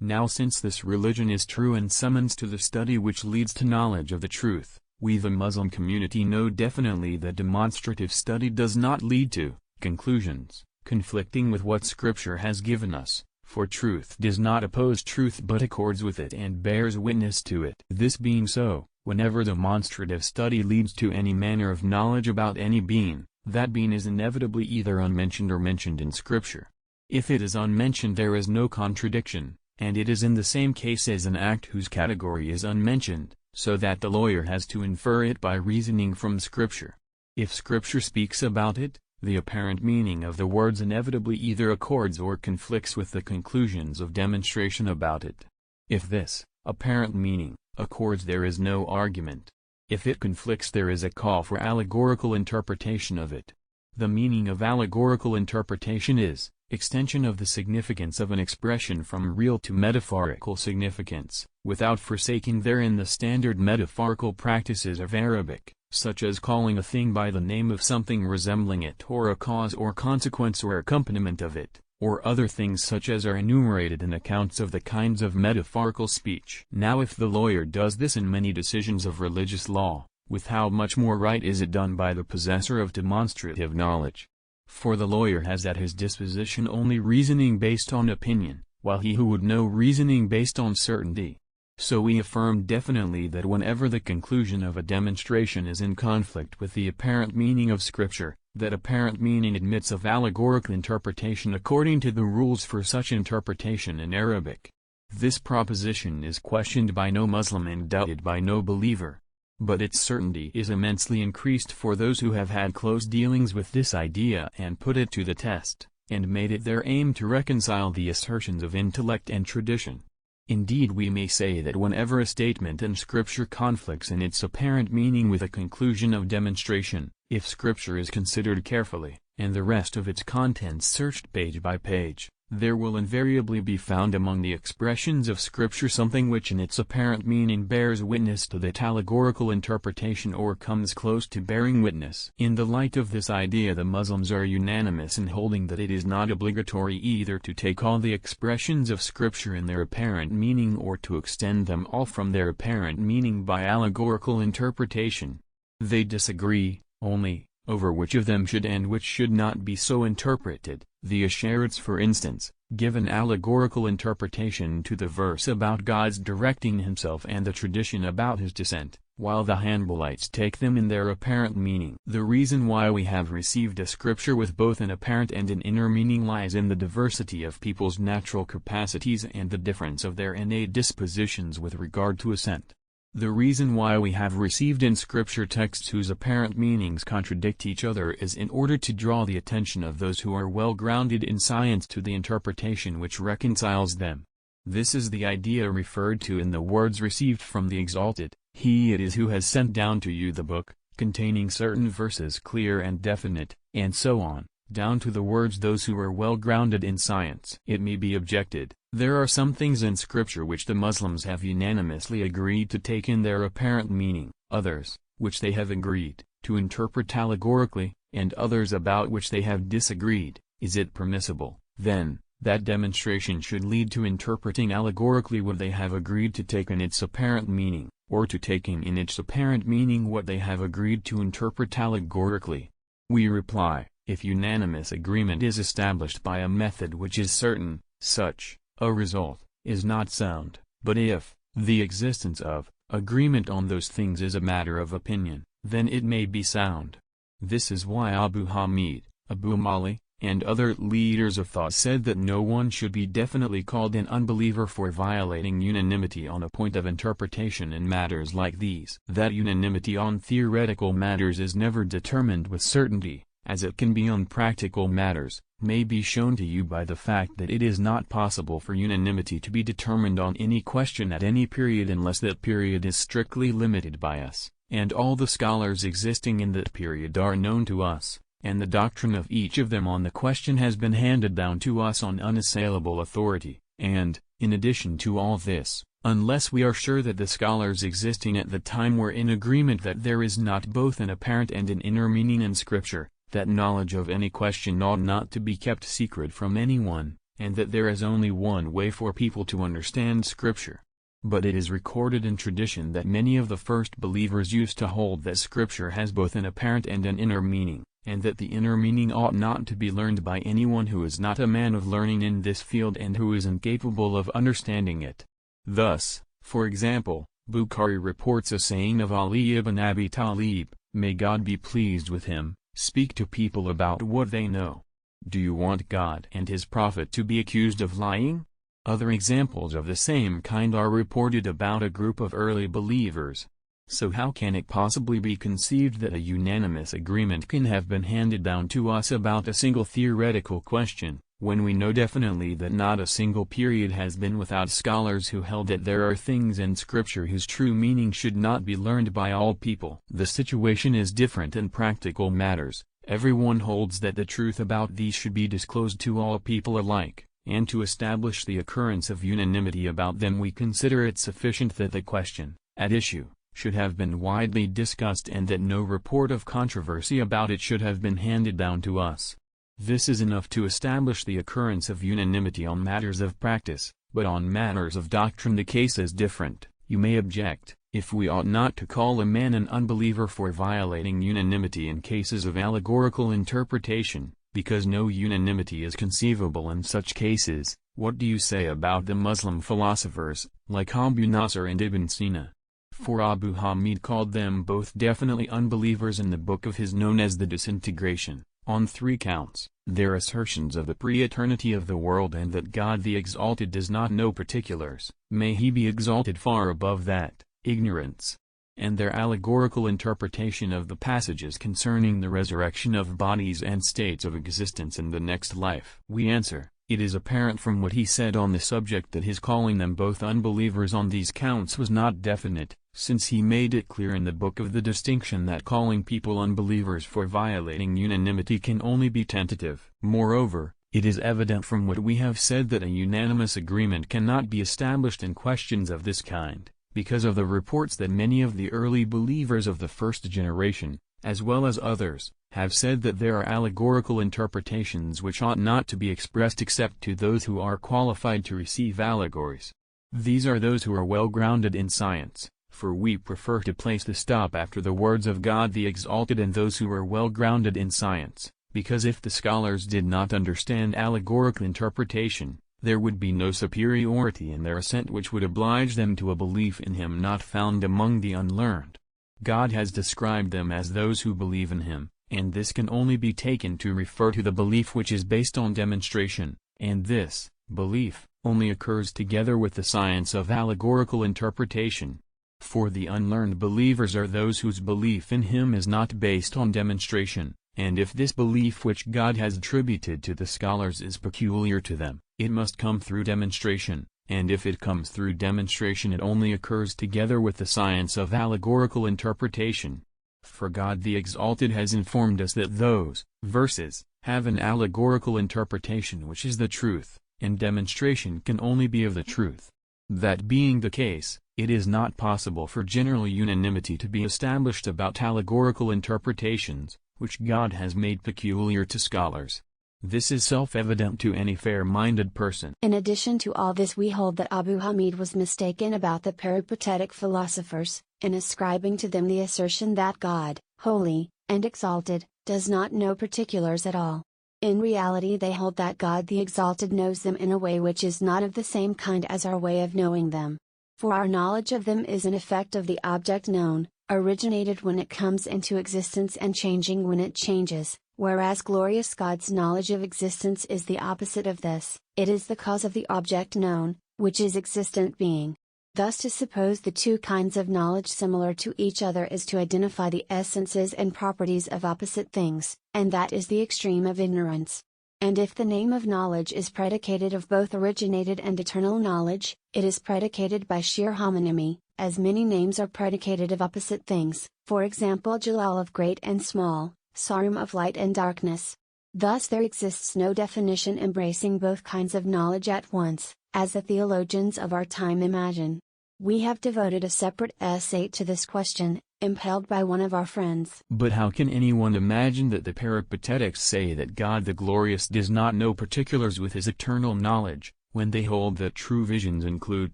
Now since this religion is true and summons to the study which leads to knowledge of the truth, we the Muslim community know definitely that demonstrative study does not lead to conclusions conflicting with what Scripture has given us, for truth does not oppose truth but accords with it and bears witness to it. This being so, whenever demonstrative study leads to any manner of knowledge about any being, that being is inevitably either unmentioned or mentioned in Scripture. If it is unmentioned there is no contradiction, and it is in the same case as an act whose category is unmentioned, so that the lawyer has to infer it by reasoning from Scripture. If Scripture speaks about it, the apparent meaning of the words inevitably either accords or conflicts with the conclusions of demonstration about it. If this apparent meaning accords there is no argument. If it conflicts there is a call for allegorical interpretation of it. The meaning of allegorical interpretation is extension of the significance of an expression from real to metaphorical significance, without forsaking therein the standard metaphorical practices of Arabic, such as calling a thing by the name of something resembling it or a cause or consequence or accompaniment of it, or other things such as are enumerated in accounts of the kinds of metaphorical speech. Now if the lawyer does this in many decisions of religious law, with how much more right is it done by the possessor of demonstrative knowledge? For the lawyer has at his disposition only reasoning based on opinion, while he who would know reasoning based on certainty. So we affirm definitely that whenever the conclusion of a demonstration is in conflict with the apparent meaning of Scripture, that apparent meaning admits of allegorical interpretation according to the rules for such interpretation in Arabic. This proposition is questioned by no Muslim and doubted by no believer. But its certainty is immensely increased for those who have had close dealings with this idea and put it to the test, and made it their aim to reconcile the assertions of intellect and tradition. Indeed we may say that whenever a statement in Scripture conflicts in its apparent meaning with a conclusion of demonstration, if Scripture is considered carefully, and the rest of its contents searched page by page, there will invariably be found among the expressions of Scripture something which in its apparent meaning bears witness to that allegorical interpretation or comes close to bearing witness. In the light of this idea the Muslims are unanimous in holding that it is not obligatory either to take all the expressions of Scripture in their apparent meaning or to extend them all from their apparent meaning by allegorical interpretation. They disagree, only, over which of them should and which should not be so interpreted. The Ash'arites for instance, give an allegorical interpretation to the verse about God's directing himself and the tradition about his descent, while the Hanbalites take them in their apparent meaning. The reason why we have received a Scripture with both an apparent and an inner meaning lies in the diversity of people's natural capacities and the difference of their innate dispositions with regard to assent. The reason why we have received in Scripture texts whose apparent meanings contradict each other is in order to draw the attention of those who are well grounded in science to the interpretation which reconciles them. This is the idea referred to in the words received from the Exalted, He it is who has sent down to you the book, containing certain verses clear and definite, and so on, down to the words those who are well grounded in science. It may be objected, there are some things in Scripture which the Muslims have unanimously agreed to take in their apparent meaning, others, which they have agreed to interpret allegorically, and others about which they have disagreed. Is it permissible, then, that demonstration should lead to interpreting allegorically what they have agreed to take in its apparent meaning, or to taking in its apparent meaning what they have agreed to interpret allegorically? We reply, if unanimous agreement is established by a method which is certain, such a result is not sound, but if the existence of agreement on those things is a matter of opinion, then it may be sound. This is why Abu Hamid, Abu Mali, and other leaders of thought said that no one should be definitely called an unbeliever for violating unanimity on a point of interpretation in matters like these. That unanimity on theoretical matters is never determined with certainty, as it can be on practical matters, may be shown to you by the fact that it is not possible for unanimity to be determined on any question at any period unless that period is strictly limited by us, and all the scholars existing in that period are known to us, and the doctrine of each of them on the question has been handed down to us on unassailable authority, and, in addition to all this, unless we are sure that the scholars existing at the time were in agreement that there is not both an apparent and an inner meaning in Scripture, that knowledge of any question ought not to be kept secret from anyone, and that there is only one way for people to understand Scripture. But it is recorded in tradition that many of the first believers used to hold that Scripture has both an apparent and an inner meaning, and that the inner meaning ought not to be learned by anyone who is not a man of learning in this field and who is incapable of understanding it. Thus, for example, Bukhari reports a saying of Ali ibn Abi Talib, may God be pleased with him, speak to people about what they know. Do you want God and his prophet to be accused of lying? Other examples of the same kind are reported about a group of early believers. So how can it possibly be conceived that a unanimous agreement can have been handed down to us about a single theoretical question, when we know definitely that not a single period has been without scholars who held that there are things in Scripture whose true meaning should not be learned by all people? The situation is different in practical matters. Everyone holds that the truth about these should be disclosed to all people alike, and to establish the occurrence of unanimity about them we consider it sufficient that the question, at issue, should have been widely discussed and that no report of controversy about it should have been handed down to us. This is enough to establish the occurrence of unanimity on matters of practice, but on matters of doctrine the case is different. You may object, if we ought not to call a man an unbeliever for violating unanimity in cases of allegorical interpretation, because no unanimity is conceivable in such cases. What do you say about the Muslim philosophers, like Abu Nasr and Ibn Sina? For Abu Hamid called them both definitely unbelievers in the book of his known as the Disintegration, on 3 counts: their assertions of the pre-eternity of the world and that God the Exalted does not know particulars, may he be exalted far above that, ignorance; and their allegorical interpretation of the passages concerning the resurrection of bodies and states of existence in the next life. We answer, it is apparent from what he said on the subject that his calling them both unbelievers on these counts was not definite, since he made it clear in the book of the distinction that calling people unbelievers for violating unanimity can only be tentative. Moreover, it is evident from what we have said that a unanimous agreement cannot be established in questions of this kind, because of the reports that many of the early believers of the first generation, as well as others, have said that there are allegorical interpretations which ought not to be expressed except to those who are qualified to receive allegories. These are those who are well grounded in science, for we prefer to place the stop after the words of God the Exalted and those who are well grounded in science, because if the scholars did not understand allegorical interpretation, there would be no superiority in their assent which would oblige them to a belief in him not found among the unlearned. God has described them as those who believe in him, and this can only be taken to refer to the belief which is based on demonstration, and this belief only occurs together with the science of allegorical interpretation. For the unlearned believers are those whose belief in him is not based on demonstration, and if this belief which God has attributed to the scholars is peculiar to them, it must come through demonstration, and if it comes through demonstration it only occurs together with the science of allegorical interpretation. For God the Exalted has informed us that those verses have an allegorical interpretation which is the truth, and demonstration can only be of the truth. That being the case, it is not possible for general unanimity to be established about allegorical interpretations, which God has made peculiar to scholars. This is self-evident to any fair-minded person. In addition to all this, we hold that Abu Hamid was mistaken about the peripatetic philosophers, in ascribing to them the assertion that God, holy and exalted, does not know particulars at all. In reality they hold that God the Exalted knows them in a way which is not of the same kind as our way of knowing them. For our knowledge of them is an effect of the object known, originated when it comes into existence and changing when it changes, whereas glorious God's knowledge of existence is the opposite of this, it is the cause of the object known, which is existent being. Thus to suppose the two kinds of knowledge similar to each other is to identify the essences and properties of opposite things, and that is the extreme of ignorance. And if the name of knowledge is predicated of both originated and eternal knowledge, it is predicated by sheer homonymy, as many names are predicated of opposite things, for example Jalal of great and small, Sarum of light and darkness. Thus there exists no definition embracing both kinds of knowledge at once, as the theologians of our time imagine. We have devoted a separate essay to this question, impelled by one of our friends. But how can anyone imagine that the Peripatetics say that God the Glorious does not know particulars with his eternal knowledge, when they hold that true visions include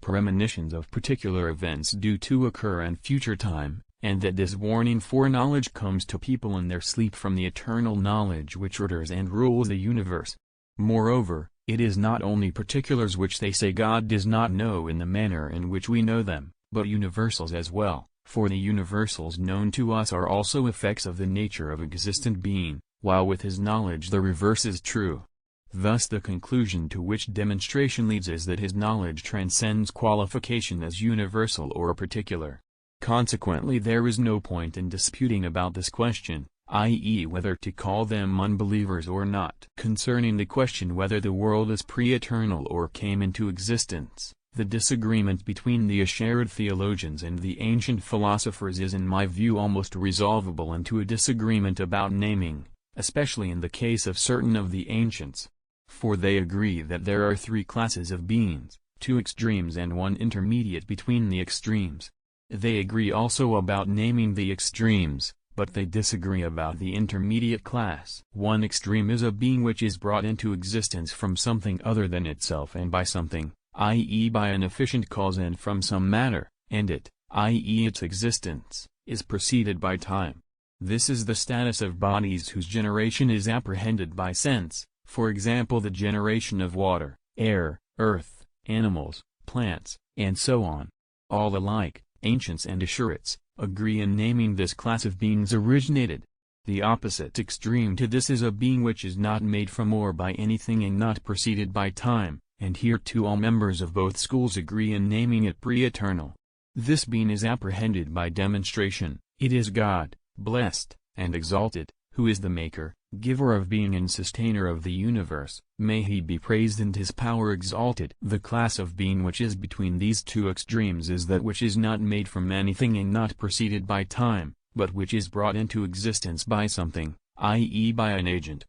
premonitions of particular events due to occur in future time, and that this warning foreknowledge comes to people in their sleep from the eternal knowledge which orders and rules the universe? Moreover, it is not only particulars which they say God does not know in the manner in which we know them, but universals as well, for the universals known to us are also effects of the nature of existent being, while with his knowledge the reverse is true. Thus the conclusion to which demonstration leads is that his knowledge transcends qualification as universal or particular. Consequently there is no point in disputing about this question, i.e. whether to call them unbelievers or not. Concerning the question whether the world is pre-eternal or came into existence, the disagreement between the Asharid theologians and the ancient philosophers is in my view almost resolvable into a disagreement about naming, especially in the case of certain of the ancients. For they agree that there are three classes of beings, two extremes and one intermediate between the extremes. They agree also about naming the extremes, but they disagree about the intermediate class. One extreme is a being which is brought into existence from something other than itself and by something, i.e. by an efficient cause and from some matter, and it, i.e. its existence, is preceded by time. This is the status of bodies whose generation is apprehended by sense, for example the generation of water, air, earth, animals, plants, and so on. All alike, ancients and Ashurites, agree in naming this class of beings originated. The opposite extreme to this is a being which is not made from or by anything and not preceded by time, and here too all members of both schools agree in naming it pre-eternal. This being is apprehended by demonstration. It is God, blessed, and exalted, who is the maker, giver of being and sustainer of the universe. May he be praised and his power exalted. The class of being which is between these two extremes is that which is not made from anything and not preceded by time, but which is brought into existence by something, i.e. by an agent.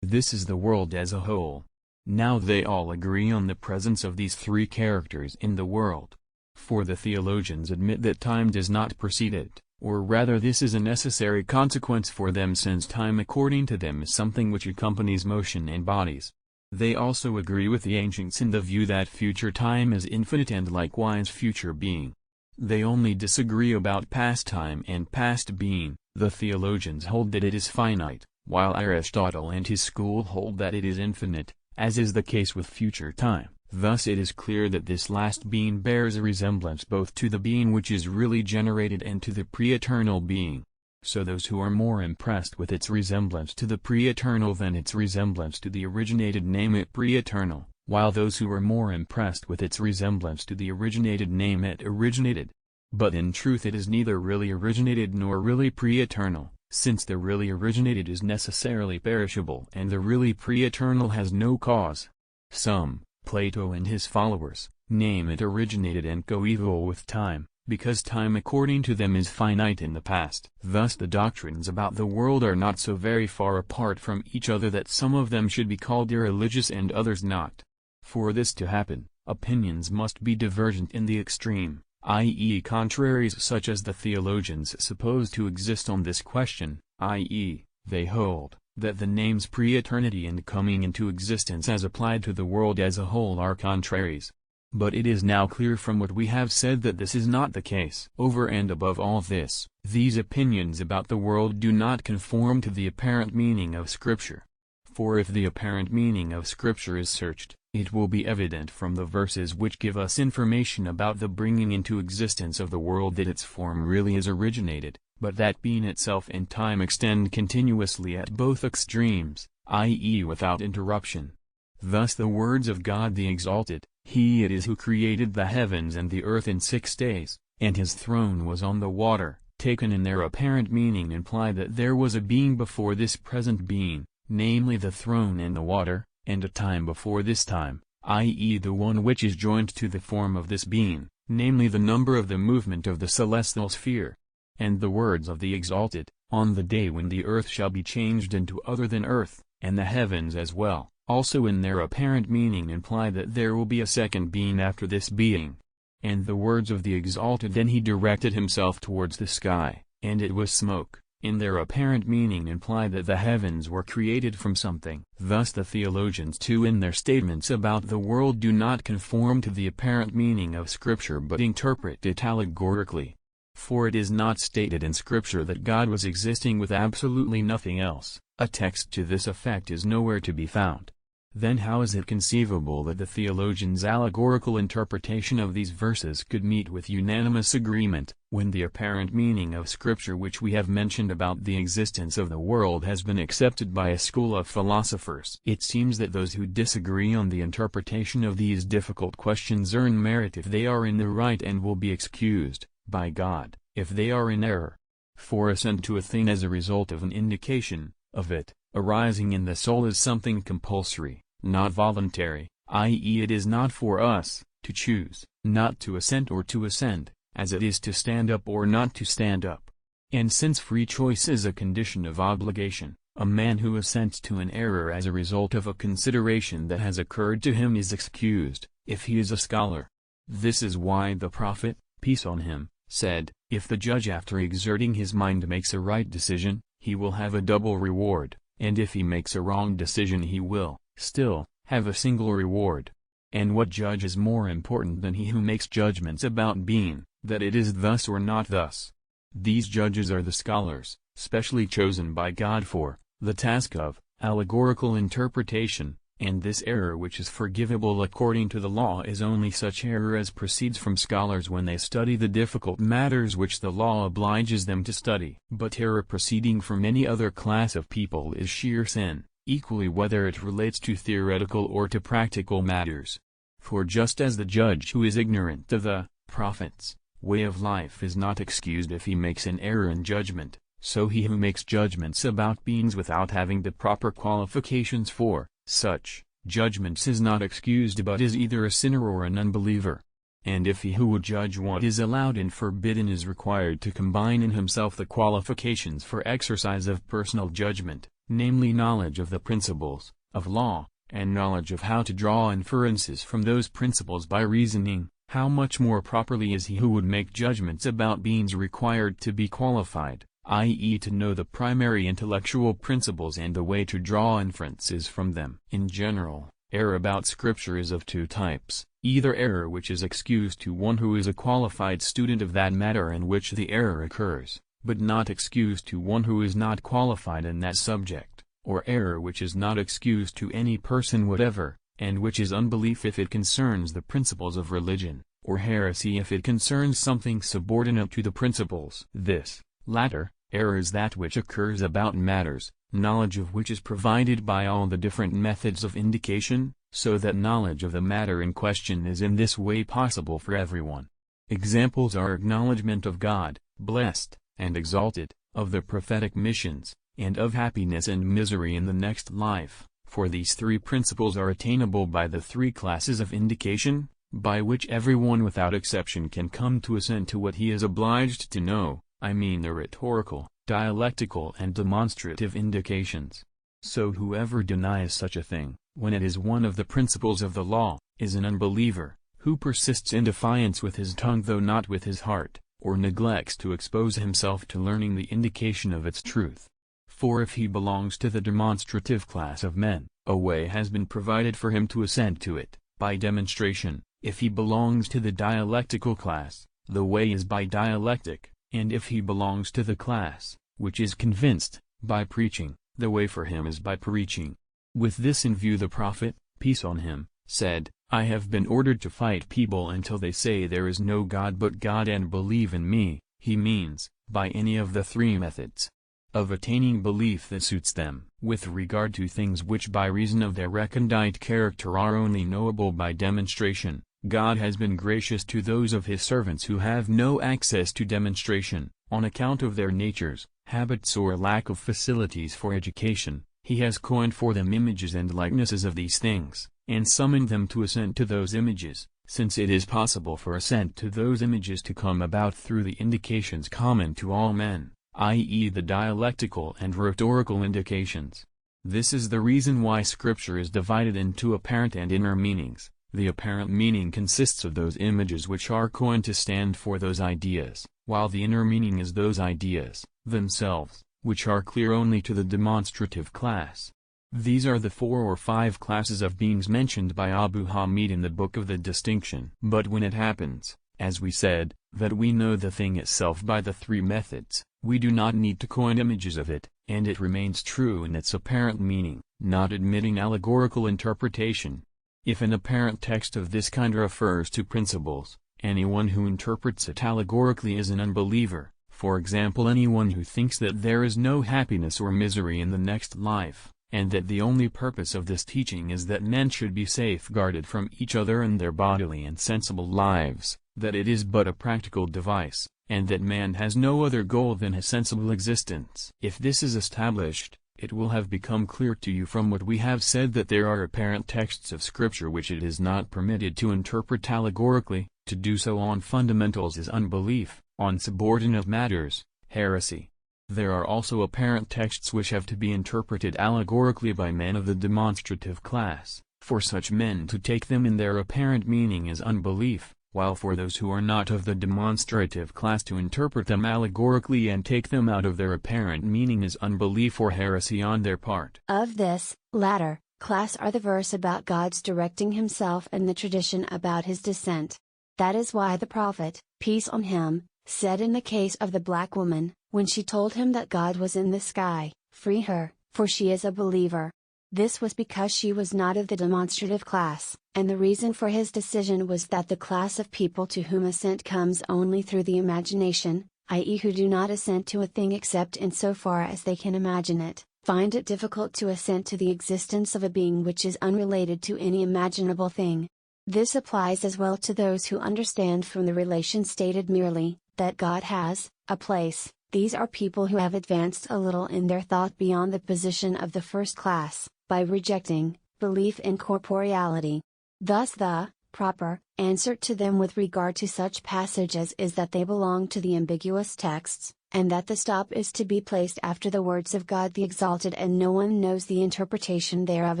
This is the world as a whole. Now they all agree on the presence of these three characters in the world. For the theologians admit that time does not precede it, or rather this is a necessary consequence for them since time according to them is something which accompanies motion and bodies. They also agree with the ancients in the view that future time is infinite and likewise future being. They only disagree about past time and past being. The theologians hold that it is finite, while Aristotle and his school hold that it is infinite, as is the case with future time. Thus it is clear that this last being bears a resemblance both to the being which is really generated and to the pre-eternal being. So those who are more impressed with its resemblance to the pre-eternal than its resemblance to the originated name it pre-eternal, while those who are more impressed with its resemblance to the originated name it originated. But in truth it is neither really originated nor really pre-eternal, since the really originated is necessarily perishable and the really pre-eternal has no cause. Some, Plato and his followers, name it originated and coeval with time, because time according to them is finite in the past. Thus the doctrines about the world are not so very far apart from each other that some of them should be called irreligious and others not. For this to happen, opinions must be divergent in the extreme, i.e. contraries such as the theologians suppose to exist on this question, i.e., they hold that the names pre-eternity and coming into existence as applied to the world as a whole are contraries. But it is now clear from what we have said that this is not the case. Over and above all this, these opinions about the world do not conform to the apparent meaning of Scripture. For if the apparent meaning of Scripture is searched, it will be evident from the verses which give us information about the bringing into existence of the world that its form really is originated, but that being itself and time extend continuously at both extremes, i.e. without interruption. Thus the words of God the Exalted, He it is who created the heavens and the earth in 6 days, and his throne was on the water, taken in their apparent meaning imply that there was a being before this present being, namely the throne and the water, and a time before this time, i.e. the one which is joined to the form of this being, namely the number of the movement of the celestial sphere. And the words of the Exalted, on the day when the earth shall be changed into other than earth, and the heavens as well, also in their apparent meaning imply that there will be a second being after this being. And the words of the Exalted then he directed himself towards the sky, and it was smoke, in their apparent meaning imply that the heavens were created from something. Thus the theologians too in their statements about the world do not conform to the apparent meaning of Scripture but interpret it allegorically. For it is not stated in Scripture that God was existing with absolutely nothing else. A text to this effect is nowhere to be found. Then how is it conceivable that the theologians' allegorical interpretation of these verses could meet with unanimous agreement, when the apparent meaning of Scripture which we have mentioned about the existence of the world has been accepted by a school of philosophers? It seems that those who disagree on the interpretation of these difficult questions earn merit if they are in the right and will be excused, by God, if they are in error. For assent to a thing as a result of an indication of it arising in the soul is something compulsory, not voluntary, i.e. it is not for us to choose not to assent or to assent, as it is to stand up or not to stand up. And since free choice is a condition of obligation, a man who assents to an error as a result of a consideration that has occurred to him is excused, if he is a scholar. This is why the prophet, peace on him, said, "If the judge after exerting his mind makes a right decision, he will have a double reward. And if he makes a wrong decision he will, still, have a single reward." And what judge is more important than he who makes judgments about being, that it is thus or not thus? These judges are the scholars, specially chosen by God for the task of allegorical interpretation, and this error which is forgivable according to the law is only such error as proceeds from scholars when they study the difficult matters which the law obliges them to study. But error proceeding from any other class of people is sheer sin, equally whether it relates to theoretical or to practical matters. For just as the judge who is ignorant of the prophets' way of life is not excused if he makes an error in judgment, so he who makes judgments about beings without having the proper qualifications for such judgments is not excused but is either a sinner or an unbeliever. And if he who would judge what is allowed and forbidden is required to combine in himself the qualifications for exercise of personal judgment, namely knowledge of the principles of law, and knowledge of how to draw inferences from those principles by reasoning, how much more properly is he who would make judgments about beings required to be qualified, i.e. to know the primary intellectual principles and the way to draw inferences from them. In general, error about Scripture is of two types, either error which is excused to one who is a qualified student of that matter in which the error occurs, but not excused to one who is not qualified in that subject, or error which is not excused to any person whatever, and which is unbelief if it concerns the principles of religion, or heresy if it concerns something subordinate to the principles. This latter error is that which occurs about matters, knowledge of which is provided by all the different methods of indication, so that knowledge of the matter in question is in this way possible for everyone. Examples are acknowledgment of God, blessed and exalted, of the prophetic missions, and of happiness and misery in the next life, for these three principles are attainable by the three classes of indication, by which everyone without exception can come to assent to what he is obliged to know, I mean the rhetorical, dialectical and demonstrative indications. So whoever denies such a thing, when it is one of the principles of the law, is an unbeliever, who persists in defiance with his tongue though not with his heart, or neglects to expose himself to learning the indication of its truth. For if he belongs to the demonstrative class of men, a way has been provided for him to assent to it, by demonstration. If he belongs to the dialectical class, the way is by dialectic, and if he belongs to the class, which is convinced, by preaching, the way for him is by preaching. With this in view the prophet, peace on him, said, "I have been ordered to fight people until they say there is no God but God and believe in me." He means, by any of the three methods of attaining belief that suits them. With regard to things which by reason of their recondite character are only knowable by demonstration, God has been gracious to those of his servants who have no access to demonstration, on account of their natures, habits or lack of facilities for education. He has coined for them images and likenesses of these things, and summoned them to assent to those images, since it is possible for assent to those images to come about through the indications common to all men, i.e. the dialectical and rhetorical indications. This is the reason why Scripture is divided into apparent and inner meanings. The apparent meaning consists of those images which are coined to stand for those ideas, while the inner meaning is those ideas, themselves, which are clear only to the demonstrative class. These are the 4 or 5 classes of beings mentioned by Abu Hamid in the Book of the Distinction. But when it happens, as we said, that we know the thing itself by the 3 methods, we do not need to coin images of it, and it remains true in its apparent meaning, not admitting allegorical interpretation. If an apparent text of this kind refers to principles, anyone who interprets it allegorically is an unbeliever. For example, anyone who thinks that there is no happiness or misery in the next life, and that the only purpose of this teaching is that men should be safeguarded from each other and their bodily and sensible lives, that it is but a practical device, and that man has no other goal than his sensible existence. If this is established, it will have become clear to you from what we have said that there are apparent texts of Scripture which it is not permitted to interpret allegorically. To do so on fundamentals is unbelief, on subordinate matters, heresy. There are also apparent texts which have to be interpreted allegorically by men of the demonstrative class. For such men to take them in their apparent meaning is unbelief, while for those who are not of the demonstrative class to interpret them allegorically and take them out of their apparent meaning is unbelief or heresy on their part. Of this latter class are the verse about God's directing himself and the tradition about his descent. That is why the Prophet, peace on him, said in the case of the black woman, when she told him that God was in the sky, "Free her, for she is a believer." This was because she was not of the demonstrative class, and the reason for his decision was that the class of people to whom assent comes only through the imagination, i.e. who do not assent to a thing except in so far as they can imagine it, find it difficult to assent to the existence of a being which is unrelated to any imaginable thing. This applies as well to those who understand from the relation stated merely, that God has a place. These are people who have advanced a little in their thought beyond the position of the first class, by rejecting belief in corporeality. Thus the proper answer to them with regard to such passages is that they belong to the ambiguous texts, and that the stop is to be placed after the words of God the Exalted, and no one knows the interpretation thereof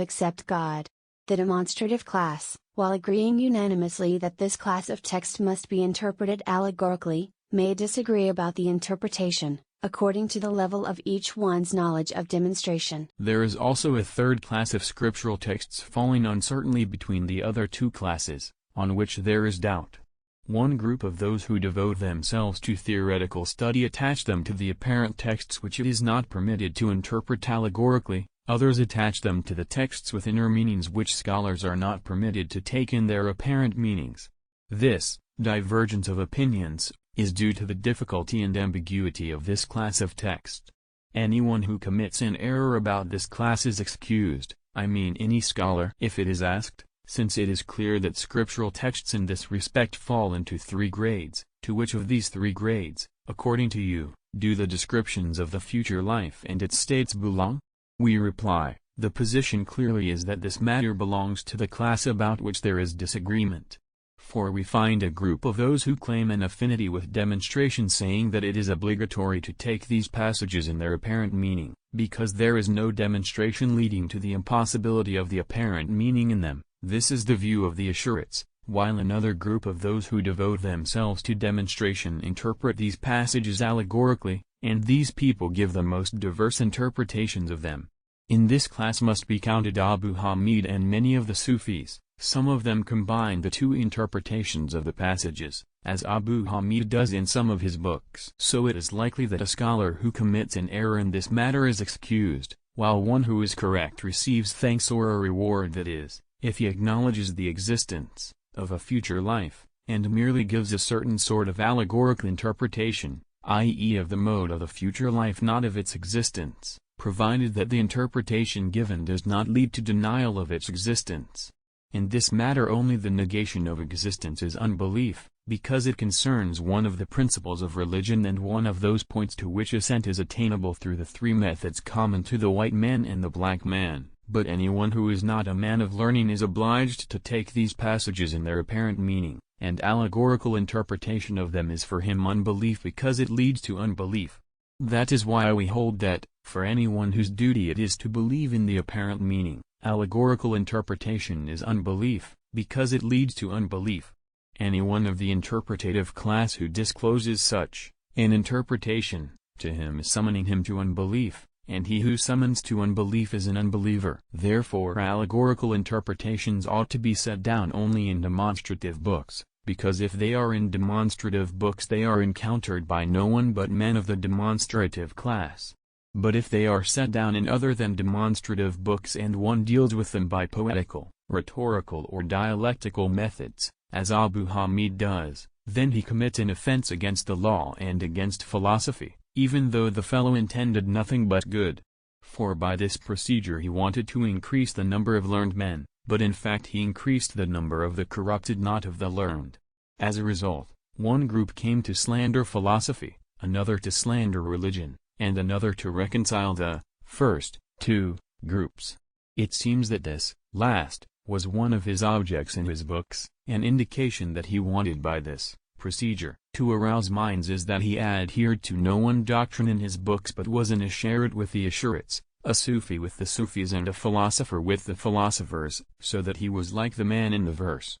except God. The demonstrative class, while agreeing unanimously that this class of text must be interpreted allegorically, may disagree about the interpretation, according to the level of each one's knowledge of demonstration. There is also a third class of scriptural texts falling uncertainly between the other 2 classes, on which there is doubt. One group of those who devote themselves to theoretical study attach them to the apparent texts which it is not permitted to interpret allegorically. Others attach them to the texts with inner meanings which scholars are not permitted to take in their apparent meanings. This divergence of opinions is due to the difficulty and ambiguity of this class of text. Anyone who commits an error about this class is excused, I mean any scholar, if it is asked, since it is clear that scriptural texts in this respect fall into 3 grades. To which of these 3 grades, according to you, do the descriptions of the future life and its states belong? We reply, the position clearly is that this matter belongs to the class about which there is disagreement. For we find a group of those who claim an affinity with demonstration saying that it is obligatory to take these passages in their apparent meaning, because there is no demonstration leading to the impossibility of the apparent meaning in them. This is the view of the Ashurites, while another group of those who devote themselves to demonstration interpret these passages allegorically, and these people give the most diverse interpretations of them. In this class must be counted Abu Hamid and many of the Sufis. Some of them combine the 2 interpretations of the passages, as Abu Hamid does in some of his books. So it is likely that a scholar who commits an error in this matter is excused, while one who is correct receives thanks or a reward, that is, if he acknowledges the existence of a future life, and merely gives a certain sort of allegorical interpretation, i.e. of the mode of the future life, not of its existence, provided that the interpretation given does not lead to denial of its existence. In this matter only the negation of existence is unbelief, because it concerns one of the principles of religion and one of those points to which assent is attainable through the 3 methods common to the white man and the black man. But anyone who is not a man of learning is obliged to take these passages in their apparent meaning, and allegorical interpretation of them is for him unbelief because it leads to unbelief. That is why we hold that, for anyone whose duty it is to believe in the apparent meaning, allegorical interpretation is unbelief, because it leads to unbelief. Anyone of the interpretative class who discloses such, An interpretation, to him is summoning him to unbelief, and he who summons to unbelief is an unbeliever. Therefore allegorical interpretations ought to be set down only in demonstrative books, because if they are in demonstrative books they are encountered by no one but men of the demonstrative class. But if they are set down in other than demonstrative books and one deals with them by poetical, rhetorical or dialectical methods, as Abu Hamid does, then he commits an offense against the law and against philosophy, even though the fellow intended nothing but good. For by this procedure he wanted to increase the number of learned men, but in fact he increased the number of the corrupted, not of the learned. As a result, one group came to slander philosophy, another to slander religion, and another to reconcile the first two groups. It seems that this last was one of his objects in his books. An indication that he wanted by this procedure to arouse minds is that he adhered to no one doctrine in his books but was an Asharit with the Asharites, a Sufi with the Sufis and a philosopher with the philosophers, so that he was like the man in the verse.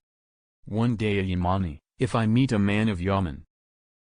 One day a Yamani, if I meet a man of Yaman,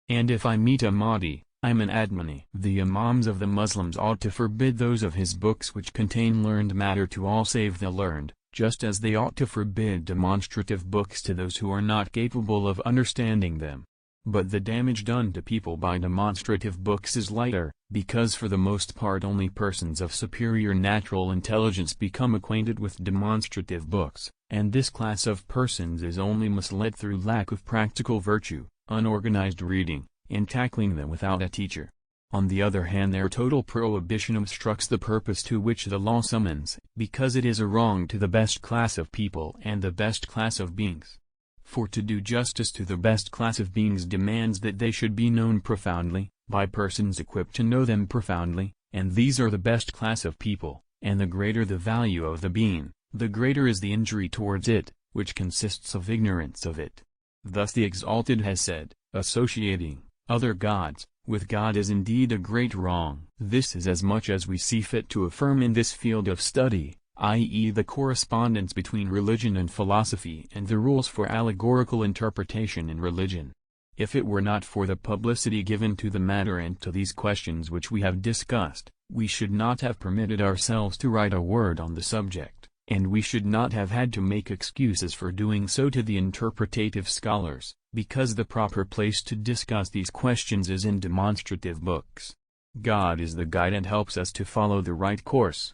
and if I meet a Mahdi, I'm an Admani. The Imams of the Muslims ought to forbid those of his books which contain learned matter to all save the learned, just as they ought to forbid demonstrative books to those who are not capable of understanding them. But the damage done to people by demonstrative books is lighter, because for the most part only persons of superior natural intelligence become acquainted with demonstrative books, and this class of persons is only misled through lack of practical virtue, unorganized reading, and tackling them without a teacher. On the other hand, their total prohibition obstructs the purpose to which the law summons, because it is a wrong to the best class of people and the best class of beings. For to do justice to the best class of beings demands that they should be known profoundly, by persons equipped to know them profoundly, and these are the best class of people, and the greater the value of the being, the greater is the injury towards it, which consists of ignorance of it. Thus the Exalted has said, associating other gods with God is indeed a great wrong. This is as much as we see fit to affirm in this field of study, i.e. the correspondence between religion and philosophy and the rules for allegorical interpretation in religion. If it were not for the publicity given to the matter and to these questions which we have discussed, we should not have permitted ourselves to write a word on the subject, and we should not have had to make excuses for doing so to the interpretative scholars, because the proper place to discuss these questions is in demonstrative books. God is the guide and helps us to follow the right course.